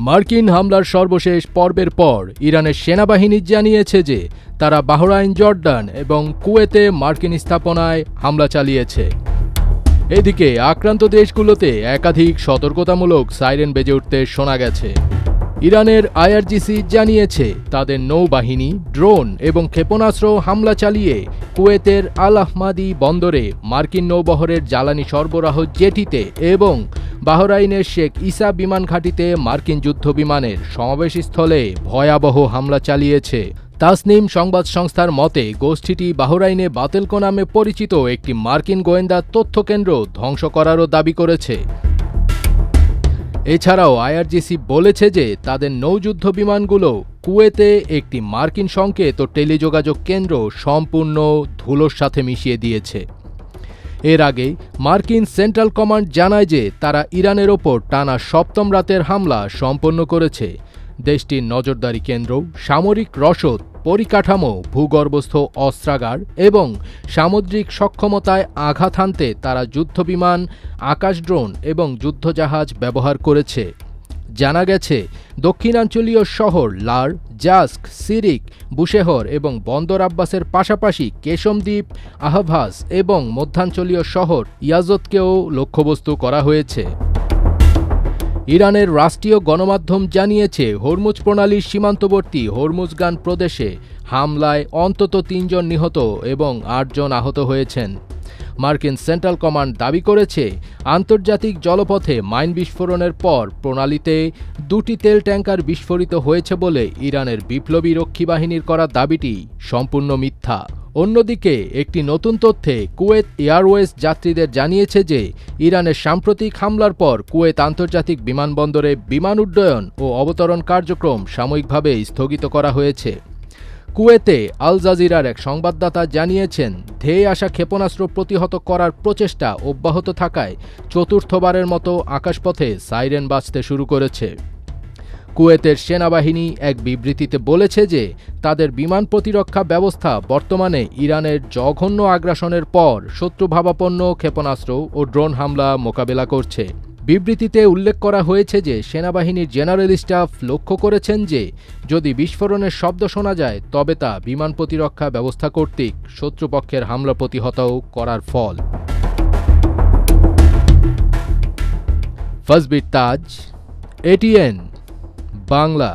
মার্কিন হামলার সর্বশেষ পর্বের পর ইরানের সেনাবাহিনী জানিয়েছে যে তারা বাহরাইন, জর্ডান এবং কুয়েতে মার্কিন স্থাপনায় হামলা চালিয়েছে। এদিকে আক্রান্ত দেশগুলোতে একাধিক সতর্কতামূলক সাইরেন বেজে উঠতে শোনা গেছে। ইরানের আইআরজিসি জানিয়েছে তাদের নৌবাহিনী, ড্রোন এবং ক্ষেপণাস্ত্র হামলা চালিয়ে কুয়েতের আল আহমাদি বন্দরে, মার্কিন নৌবহরের জ্বালানি সরবরাহ জেটিতে এবং বাহরাইনের শেখ ইসা বিমান ঘাঁটিতে মার্কিন যুদ্ধবিমানের সমাবেশস্থলে ভয়াবহ হামলা চালিয়েছে। তাসনিম সংবাদ সংস্থার মতে গোষ্ঠীটি বাহরাইনে বাতেলকো নামে পরিচিত একটি মার্কিন গোয়েন্দা তথ্যকেন্দ্র ধ্বংস করারও দাবি করেছে। এছাড়াও আইআরজিসি বলেছে যে তাদের নৌযুদ্ধ বিমানগুলো কুয়েতে একটি মার্কিন সংকেত ও টেলিযোগাযোগ কেন্দ্র সম্পূর্ণ ধুলোর সাথে মিশিয়ে দিয়েছে। এর আগে মার্কিন সেন্ট্রাল কমান্ড জানায় যে তারা ইরানের ওপর টানা সপ্তম রাতের হামলা সম্পন্ন করেছে। দেশটির নজরদারি কেন্দ্র, সামরিক রসদ, পরিকাঠামো, ভূগর্ভস্থ অস্ত্রাগার এবং সামুদ্রিক সক্ষমতায় আঘাত হানতে তারা যুদ্ধবিমান, আকাশ ড্রোন এবং যুদ্ধজাহাজ ব্যবহার করেছে। জানা গেছে দক্ষিণাঞ্চলীয় শহর লার, জাস্ক, সিরিক, বুশেহর এবং বন্দর আব্বাসের পাশাপাশি কেশমদ্বীপ, আহভাজ এবং মধ্যাঞ্চলীয় শহর ইয়াজতকেও লক্ষ্যবস্তু করা হয়েছে। ইরানের রাষ্ট্রীয় গণমাধ্যম জানিয়েছে হরমুজ প্রণালীর সীমান্তবর্তী হরমুজগান প্রদেশে হামলায় অন্তত ৩ জন নিহত এবং ৮ জন আহত হয়েছেন। মার্কিন সেন্ট্রাল কমান্ড দাবি করেছে আন্তর্জাতিক জলপথে মাইন বিস্ফোরণের পর প্রণালীতে 2টি তেল ট্যাঙ্কার বিস্ফোরিত হয়েছে বলে ইরানের বিপ্লবী রক্ষী বাহিনীর করা দাবিটি সম্পূর্ণ মিথ্যা। অন্যদিকে একটি নতুন তথ্যে কুয়েত এয়ারওয়েজ যাত্রীদের জানিয়েছে যে ইরানের সাম্প্রতিক হামলার পর কুয়েত আন্তর্জাতিক বিমানবন্দরে বিমান উড্ডয়ন ও অবতরণ কার্যক্রম সাময়িকভাবে স্থগিত করা হয়েছে। কুয়েতে আল জাজিরার এক সংবাদদাতা জানিয়েছেন ধেয়ে আসা ক্ষেপণাস্ত্র প্রতিহত করার প্রচেষ্টা অব্যাহত থাকায় চতুর্থবারের মতো আকাশপথে সাইরেন বাজতে শুরু করেছে। কুয়েতের সেনাবাহিনী এক বিবৃতিতে বলেছে যে তাদের বিমান প্রতিরক্ষা ব্যবস্থা বর্তমানে ইরানের জঘন্য আগ্রাসনের পর শত্রুভাবাপন্ন ক্ষেপণাস্ত্র ও ড্রোন হামলা মোকাবেলা করছে। বিবৃতিতে উল্লেখ করা হয়েছে যে সেনাবাহিনীর জেনারেল স্টাফ লক্ষ্য করেছেন যে যদি বিস্ফোরণের শব্দ শোনা যায় তবে তা বিমান প্রতিরক্ষা ব্যবস্থা কর্তৃক শত্রুপক্ষের হামলা প্রতিহত করার ফল। ফজবির তাজ, এটিএন বাংলা।